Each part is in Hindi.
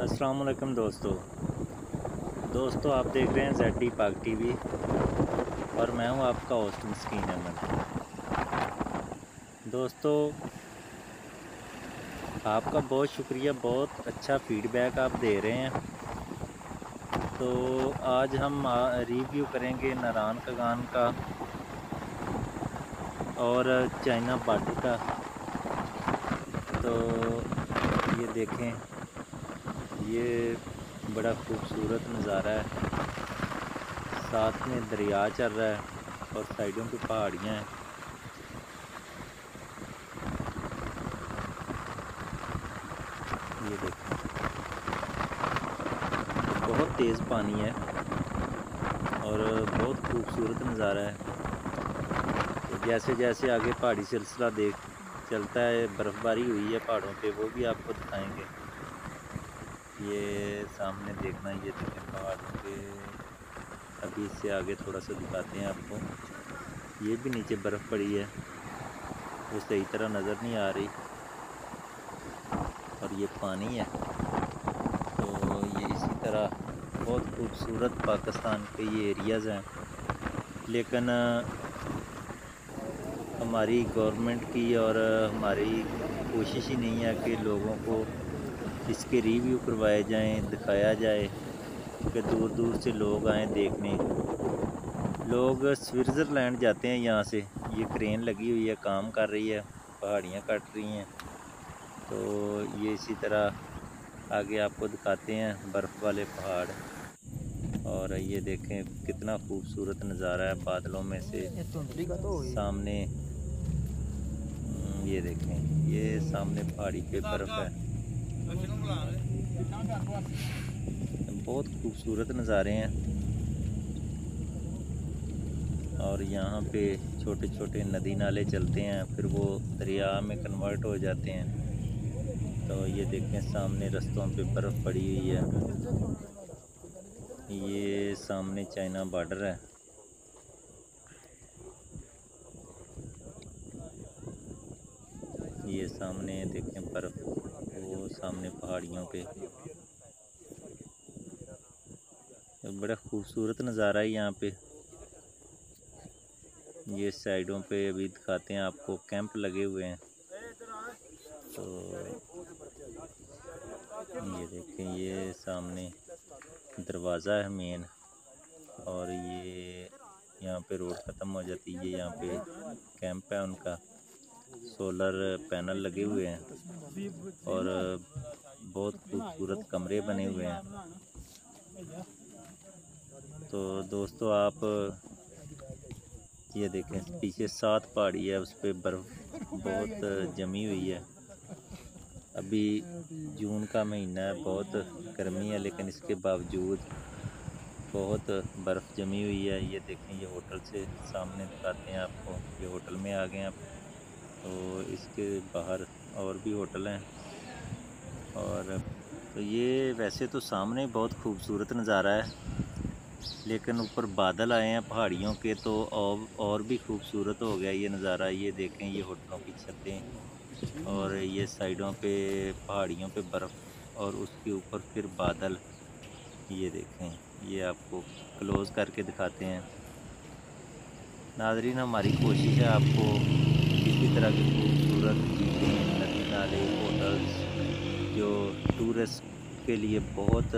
अस्सलाम वालेकुम दोस्तों आप देख रहे हैं ZD पाक टीवी और मैं हूं आपका होस्ट मस्कीन अहमद। दोस्तों आपका बहुत शुक्रिया, बहुत अच्छा फीडबैक आप दे रहे हैं। तो आज हम रिव्यू करेंगे नारायण खगान का और चाइना बॉर्डर का। तो ये देखें, ये बड़ा खूबसूरत नज़ारा है, साथ में दरिया चल रहा है और साइडों पे पहाड़ियाँ हैं। ये देखें, बहुत तेज़ पानी है और बहुत खूबसूरत नज़ारा है। तो जैसे जैसे आगे पहाड़ी सिलसिला चलता है, बर्फ़बारी हुई है पहाड़ों पे, वो भी आपको दिखाएंगे। ये सामने देखना, ये देखें पहाड़ों पे, अभी इससे आगे थोड़ा सा दिखाते हैं आपको। ये भी नीचे बर्फ़ पड़ी है, वो सही तरह नज़र नहीं आ रही, और ये पानी है। तो ये इसी तरह बहुत खूबसूरत पाकिस्तान के ये एरियाज़ हैं, लेकिन हमारी गवर्नमेंट की और हमारी कोशिश ही नहीं है कि लोगों को इसके रिव्यू करवाए जाएं, दिखाया जाए कि दूर दूर से लोग आएँ देखने। लोग स्विट्ज़रलैंड जाते हैं यहाँ से। ये क्रेन लगी हुई है, काम कर रही है, पहाड़ियाँ कट रही हैं। तो ये इसी तरह आगे आपको दिखाते हैं बर्फ़ वाले पहाड़। और ये देखें कितना खूबसूरत नज़ारा है बादलों में से सामने। ये देखें, ये सामने पहाड़ी पे बर्फ़ है। बहुत खूबसूरत नज़ारे हैं और यहाँ पे छोटे छोटे नदी नाले चलते हैं, फिर वो दरिया में कन्वर्ट हो जाते हैं। तो ये देखें सामने रास्तों पे बर्फ़ पड़ी हुई है। ये सामने चाइना बॉर्डर है। ये सामने देखें बर्फ़, वो सामने पहाड़ियों पे। बड़ा खूबसूरत नज़ारा है यहाँ पे। ये साइडों पे अभी दिखाते हैं आपको, कैंप लगे हुए हैं। तो ये देखें, ये सामने दरवाज़ा है मेन, और ये यहाँ पे रोड ख़त्म हो जाती है। ये यहाँ पे कैंप है उनका, सोलर पैनल लगे हुए हैं और बहुत खूबसूरत कमरे बने हुए हैं। तो दोस्तों आप ये देखें, पीछे 7 पहाड़ी है, उस पर बर्फ़ बहुत जमी हुई है। अभी जून का महीना है, बहुत गर्मी है, लेकिन इसके बावजूद बहुत बर्फ़ जमी हुई है। ये देखें, ये होटल से सामने दिखाते हैं आपको, ये होटल में आ गए हैं आप। तो इसके बाहर और भी होटल हैं। और तो ये वैसे तो सामने बहुत खूबसूरत नज़ारा है, लेकिन ऊपर बादल आए हैं पहाड़ियों के, तो और भी खूबसूरत हो गया ये नज़ारा। ये देखें, ये होटलों की छतें और ये साइडों पे पहाड़ियों पे बर्फ़, और उसके ऊपर फिर बादल। ये देखें, ये आपको क्लोज़ करके दिखाते हैं। नाज़रीन, हमारी कोशिश है आपको इसी तरह की खूबसूरत चीज़ें, नदी नाले, होटल्स जो टूरिस्ट के लिए बहुत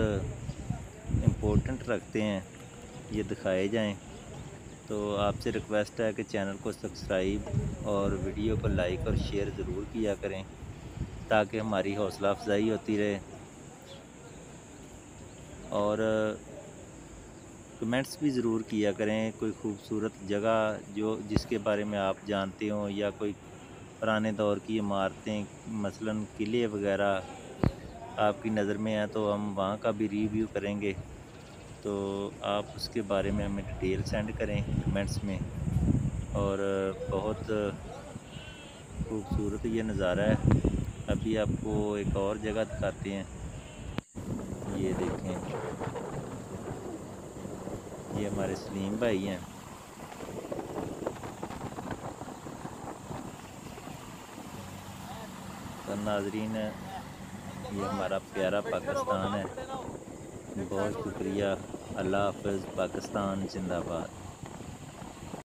इम्पोर्टेंट रखते हैं, ये दिखाए जाएं। तो आपसे रिक्वेस्ट है कि चैनल को सब्सक्राइब और वीडियो को लाइक और शेयर ज़रूर किया करें, ताकि हमारी हौसला अफजाई होती रहे। और कमेंट्स भी ज़रूर किया करें, कोई खूबसूरत जगह जिसके बारे में आप जानते हो, या कोई पुराने दौर की इमारतें, मसलन किले वगैरह आपकी नज़र में है, तो हम वहाँ का भी रिव्यू करेंगे। तो आप उसके बारे में हमें डिटेल सेंड करें कमेंट्स में। और बहुत खूबसूरत ये नज़ारा है। अभी आपको एक और जगह दिखाते हैं। ये देखें, ये हमारे सलीम भाई हैं। तो नाजरीन, ये हमारा प्यारा पाकिस्तान है। बहुत शुक्रिया। अल्लाह हाफ़िज़। पाकिस्तान जिंदाबाद।